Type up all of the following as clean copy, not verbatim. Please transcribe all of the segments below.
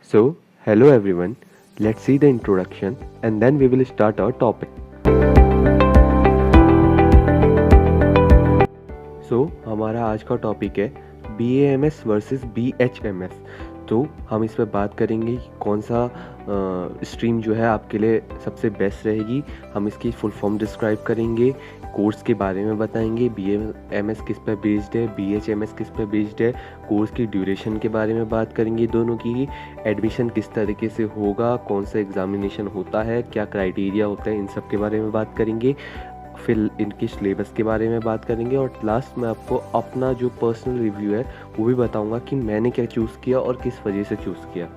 So, hello everyone. Let's see the introduction and then we will start our topic. हमारा आज का topic है BAMS versus BHMS। तो हम इस पर बात करेंगे कि कौन सा स्ट्रीम जो है आपके लिए सबसे बेस्ट रहेगी। हम इसकी फुल फॉर्म डिस्क्राइब करेंगे, कोर्स के बारे में बताएंगे, BAMS किस पर बेस्ड है, BHMS किस पर बेस्ड है, कोर्स की ड्यूरेशन के बारे में बात करेंगे, दोनों की एडमिशन किस तरीके से होगा, कौन सा एग्ज़ामिनेशन होता है, क्या क्राइटेरिया होता है, इन सब के बारे में बात करेंगे। फिर इनकी सिलेबस के बारे में बात करेंगे और लास्ट में आपको अपना जो पर्सनल रिव्यू है वो भी बताऊंगा कि मैंने क्या चूज़ किया और किस वजह से चूज़ किया।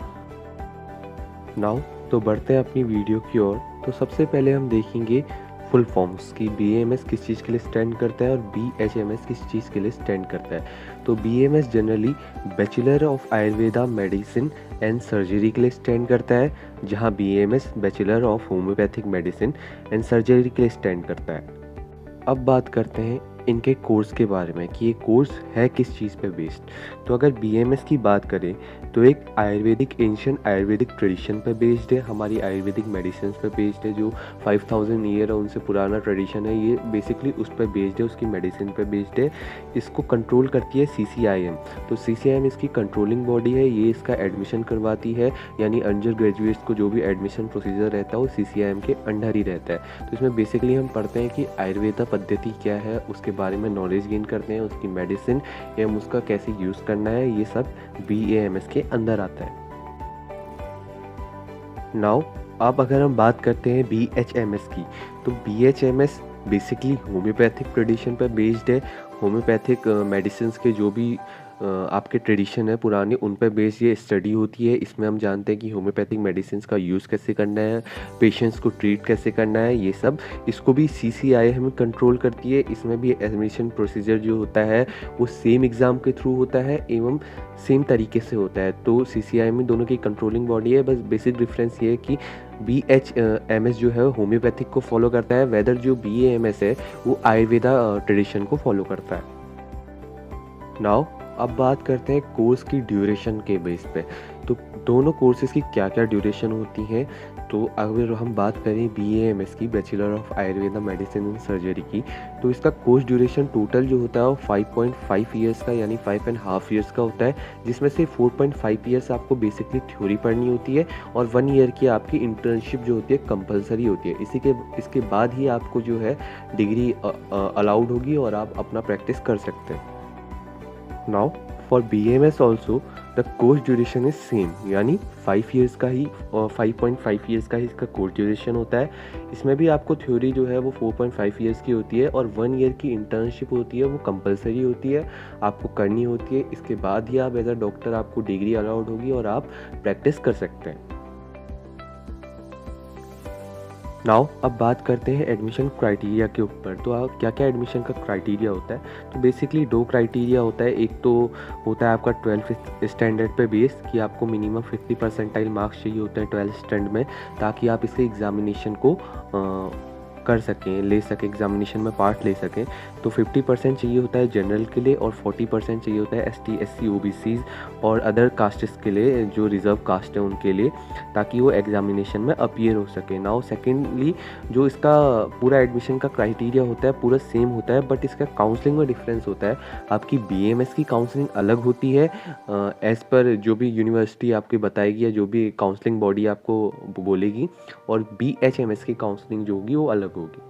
नाउ तो बढ़ते हैं अपनी वीडियो की ओर। तो सबसे पहले हम देखेंगे फुल फॉर्म्स की BAMS किस चीज़ के लिए स्टैंड करता है और BHMS किस चीज़ के लिए स्टैंड करता है। तो BAMS generally bachelor of Ayurveda medicine and surgery के लिए स्टैंड करता है, जहां BAMS bachelor of homeopathic medicine and surgery के लिए स्टैंड करता है। अब बात करते हैं इनके कोर्स के बारे में कि ये कोर्स है किस चीज़ पे बेस्ड। तो अगर BAMS की बात करें तो एक आयुर्वेदिक एंशिएंट आयुर्वेदिक ट्रेडिशन पे बेस्ड है, हमारी आयुर्वेदिक मेडिसिन पे बेस्ड है, जो 5000 ईयर है उनसे पुराना ट्रेडिशन है, ये बेसिकली उस पर बेस्ड है, उसकी मेडिसिन पे बेस्ड है। इसको कंट्रोल करती है CCIM। तो CCIM इसकी कंट्रोलिंग बॉडी है, ये इसका एडमिशन करवाती है, यानी अंडर ग्रेजुएट्स को जो भी एडमिशन प्रोसीजर रहता है वो CCIM के अंडर ही रहता है। तो इसमें बेसिकली हम पढ़ते हैं कि आयुर्वेदा पद्धति क्या है, उसके बारे में नॉलेज गेन करते हैं, उसकी मेडिसिन एवं उसका कैसे यूज़ करना है, ये सब BAMS के अंदर आता है। नाउ अब अगर हम बात करते हैं BHMS की, तो BHMS बेसिकली होम्योपैथिक ट्रेडिशन पर बेस्ड है। होम्योपैथिक मेडिसिन के जो भी आपके ट्रेडिशन है पुराने, उन पर बेस्ड ये स्टडी होती है। इसमें हम जानते हैं कि होम्योपैथिक मेडिसिन का यूज़ कैसे करना है, पेशेंट्स को ट्रीट कैसे करना है, ये सब इसको भी CCIM कंट्रोल करती है। इसमें भी एडमिशन प्रोसीजर जो होता है वो सेम एग्ज़ाम के थ्रू होता है एवं सेम तरीके से होता है। तो CCIM दोनों की कंट्रोलिंग बॉडी है, बस बेसिक डिफरेंस ये है कि BHMS जो है होम्योपैथिक को फॉलो करता है, वेदर जो BAMS है वो आयुर्वेदा ट्रेडिशन को फॉलो करता है। नाउ अब बात करते हैं कोर्स की ड्यूरेशन के बेस पे। तो दोनों कोर्सेज़ की क्या क्या ड्यूरेशन होती है। तो अगर हम बात करें BAMS की, bachelor of Ayurveda medicine and surgery की, तो इसका कोर्स ड्यूरेशन टोटल जो होता है वो 5.5 ईयर्स का, यानी 5.5 ईयर्स का होता है, जिसमें से 4.5 ईयर्स आपको बेसिकली थ्योरी पढ़नी होती है और 1 ईयर की आपकी इंटर्नशिप जो होती है कंपलसरी होती है। इसके बाद ही आपको जो है डिग्री अलाउड होगी और आप अपना प्रैक्टिस कर सकते हैं। Now for BAMS also the course duration is same, यानी 5 ईयर्स का ही और 5.5 ईयर्स का ही इसका कोर्स ड्यूरेशन होता है। इसमें भी आपको थ्योरी जो है वो 4.5 ईयर्स की होती है और 1 ईयर की इंटर्नशिप होती है, वो कंपलसरी होती है, आपको करनी होती है। इसके बाद ही आप एज अ डॉक्टर आपको डिग्री अलाउड होगी और आप प्रैक्टिस कर सकते हैं। नाउ अब बात करते हैं एडमिशन क्राइटेरिया के ऊपर। तो आप क्या क्या एडमिशन का क्राइटेरिया होता है। तो बेसिकली 2 क्राइटेरिया होता है। एक तो होता है आपका 12th स्टैंडर्ड पे बेस, कि आपको मिनिमम 50 परसेंटाइल मार्क्स चाहिए होते हैं 12th स्टैंडर्ड में, ताकि आप इसके एग्ज़ामिनेशन को कर सकें, ले सकें, एग्जामिनेशन में पार्ट ले सकें। तो 50% चाहिए होता है जनरल के लिए और 40% चाहिए होता है ST SC OBCs और अदर कास्ट्स के लिए, जो रिज़र्व कास्ट है उनके लिए, ताकि वो एग्जामिनेशन में अपीयर हो सके। नाउ सेकेंडली जो इसका पूरा एडमिशन का क्राइटेरिया होता है पूरा सेम होता है, बट इसका काउंसलिंग में डिफरेंस होता है। आपकी BAMS की काउंसलिंग अलग होती है एज़ पर जो भी यूनिवर्सिटी आपकी बताएगी या जो भी काउंसलिंग बॉडी आपको बोलेगी, और BHMS की काउंसलिंग जो होगी वो अलग होगी।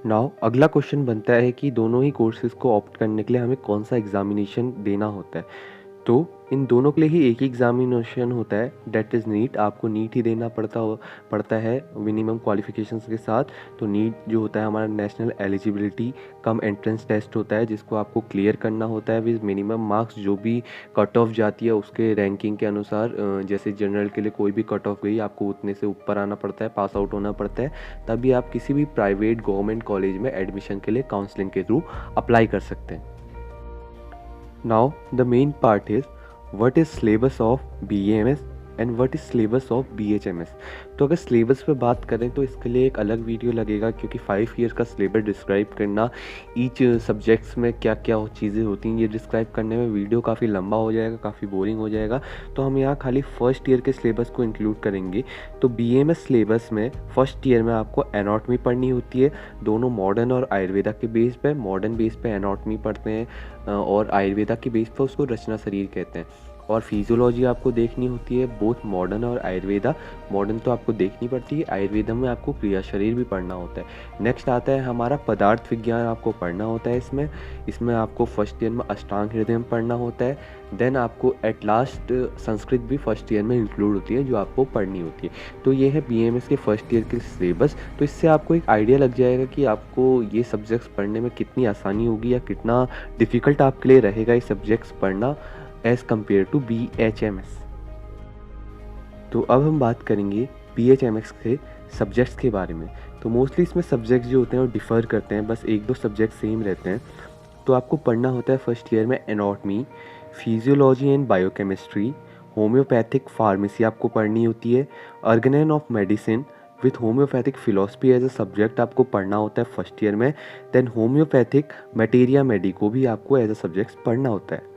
नाउ अगला क्वेश्चन बनता है कि दोनों ही कोर्सेज को ऑप्ट करने के लिए हमें कौन सा एग्जामिनेशन देना होता है। तो इन दोनों के लिए ही एक ही एग्जामिनेशन होता है, डेट इज़ नीट। आपको नीट ही देना पड़ता है मिनिमम क्वालिफिकेशंस के साथ। तो नीट जो होता है हमारा national eligibility cum entrance test होता है, जिसको आपको क्लियर करना होता है विद मिनिमम मार्क्स। जो भी कट ऑफ जाती है उसके रैंकिंग के अनुसार, जैसे जनरल के लिए कोई भी कट ऑफ गई आपको उतने से ऊपर आना पड़ता है, पास आउट होना पड़ता है, तभी आप किसी भी प्राइवेट गवर्नमेंट कॉलेज में एडमिशन के लिए काउंसलिंग के थ्रू अप्लाई कर सकते हैं। Now the main part is what is syllabus of BAMS and what is syllabus of BHMS। तो अगर सिलेबस पे बात करें तो इसके लिए एक अलग वीडियो लगेगा, क्योंकि 5 ईयर का सिलेबस डिस्क्राइब करना, ईच सब्जेक्ट्स में क्या क्या चीज़ें होती हैं, ये डिस्क्राइब करने में वीडियो काफ़ी लंबा हो जाएगा, काफ़ी बोरिंग हो जाएगा। तो हम यहाँ खाली फर्स्ट ईयर के सिलेबस को इंक्लूड करेंगे। तो BAMS सिलेबस में फर्स्ट ईयर में आपको एनाटॉमी पढ़नी होती है, दोनों मॉडर्न और आयुर्वेदा के बेस पे। मॉडर्न बेस पे एनाटॉमी पढ़ते हैं और आयुर्वेदा के बेस पे उसको रचना शरीर कहते हैं। और फिजियोलॉजी आपको देखनी होती है, बोथ मॉडर्न और आयुर्वेदा। मॉडर्न तो आपको देखनी पड़ती है, आयुर्वेदा में आपको क्रिया शरीर भी पढ़ना होता है। नेक्स्ट आता है हमारा पदार्थ विज्ञान, आपको पढ़ना होता है इसमें आपको फर्स्ट ईयर में अष्टांग हृदय पढ़ना होता है। देन आपको एट लास्ट संस्कृत भी फर्स्ट ईयर में इंक्लूड होती है, जो आपको पढ़नी होती है। तो ये है BAMS के फर्स्ट ईयर के सिलेबस। तो इससे आपको एक आइडिया लग जाएगा कि आपको ये सब्जेक्ट्स पढ़ने में कितनी आसानी होगी या कितना डिफ़िकल्ट आपके लिए रहेगा ये सब्जेक्ट्स पढ़ना एज़ कम्पेयर टू BHMS। तो अब हम बात करेंगे BHMS के सब्जेक्ट्स के बारे में। तो मोस्टली इसमें सब्जेक्ट्स जो होते हैं वो डिफ़र करते हैं, बस 1-2 सब्जेक्ट सेम रहते हैं। तो आपको पढ़ना होता है फर्स्ट ईयर में anatomy, physiology and biochemistry, homeopathic pharmacy आपको पढ़नी होती है, organon of medicine with homeopathic philosophy as a subject आपको पढ़ना होता है फर्स्ट ईयर में। देन होम्योपैथिक मटेरिया मेडिको भी आपको एज अ सब्जेक्ट पढ़ना होता है।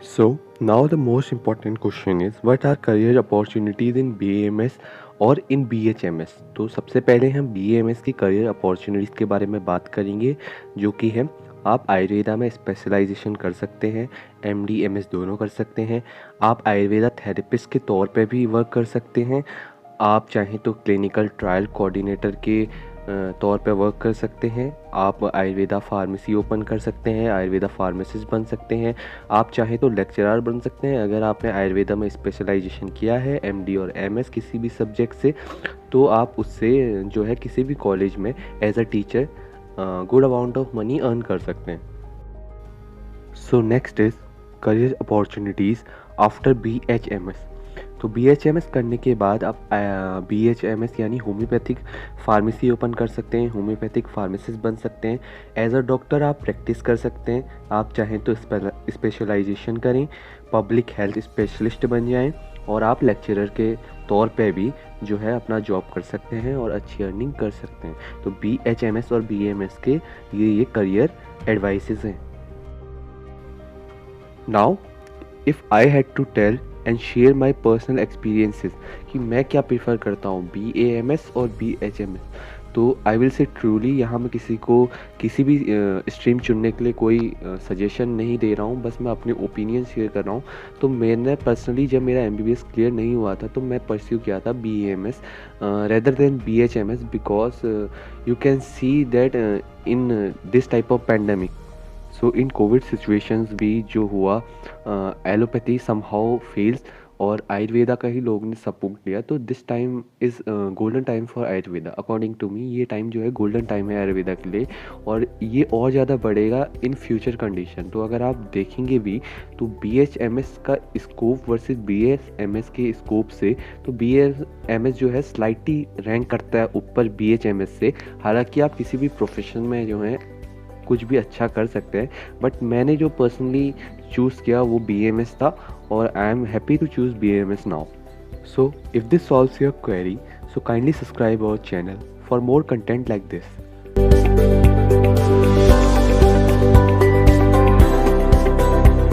So now the most important question is what are career opportunities in BAMS और in BHMS। तो सबसे पहले हम BAMS की करियर अपॉर्चुनिटीज़ के बारे में बात करेंगे, जो कि है आप आयुर्वेदा में स्पेशलाइजेशन कर सकते हैं, MD MS दोनों कर सकते हैं। आप आयुर्वेदा थेरेपिस्ट के तौर पे भी वर्क कर सकते हैं। आप चाहें तो क्लिनिकल ट्रायल कोऑर्डिनेटर के तौर पे वर्क कर सकते हैं। आप आयुर्वेदा फार्मेसी ओपन कर सकते हैं, आयुर्वेदा फार्मासिस्ट बन सकते हैं। आप चाहें तो लेक्चरर बन सकते हैं अगर आपने आयुर्वेदा में स्पेशलाइजेशन किया है MD और MS किसी भी सब्जेक्ट से, तो आप उससे जो है किसी भी कॉलेज में as a teacher good amount of money earn कर सकते हैं। So next is career opportunities after BHMS। तो BHMS करने के बाद आप BHMS यानी होम्योपैथिक फार्मेसी ओपन कर सकते हैं, होम्योपैथिक फार्मासिस्ट बन सकते हैं। एज अ डॉक्टर आप प्रैक्टिस कर सकते हैं, आप चाहें तो स्पेशलाइजेशन करें, पब्लिक हेल्थ स्पेशलिस्ट बन जाएं, और आप लेक्चरर के तौर पे भी जो है अपना जॉब कर सकते हैं और अच्छी अर्निंग कर सकते हैं। तो BHMS और BAMS के ये करियर एडवाइसेस हैं। Now if I had to tell and share my personal experiences कि मैं क्या प्रीफर करता हूँ BAMS और BHMS, तो आई विल से ट्रूली यहाँ मैं किसी को किसी भी स्ट्रीम चुनने के लिए कोई सजेशन नहीं दे रहा हूँ, बस मैं अपने ओपिनियन शेयर कर रहा हूँ। तो मैंने पर्सनली जब मेरा MBBS क्लियर नहीं हुआ था तो मैं परस्यू किया था BAMS rather than BHMS, because you can see that in this type of pandemic, so in Covid situations भी जो हुआ एलोपैथी समहाउ फेल्स और आयुर्वेदा का ही लोगों ने सपोर्ट लिया। तो this time is golden time for Ayurveda according to me. ये टाइम जो है गोल्डन टाइम है आयुर्वेदा के लिए, और ये और ज़्यादा बढ़ेगा इन फ्यूचर कंडीशन। तो अगर आप देखेंगे भी तो BHMS का स्कोप वर्सेस BHMS के स्कोप से, तो BHMS जो है स्लाइटली रैंक करता है ऊपर BHMS से। हालांकि आप किसी भी प्रोफेशन में जो है कुछ भी अच्छा कर सकते हैं, बट मैंने जो पर्सनली चूज़ किया वो BAMS था, और I am happy to choose BAMS now. So if this solves your query, so kindly subscribe our channel for more content like this.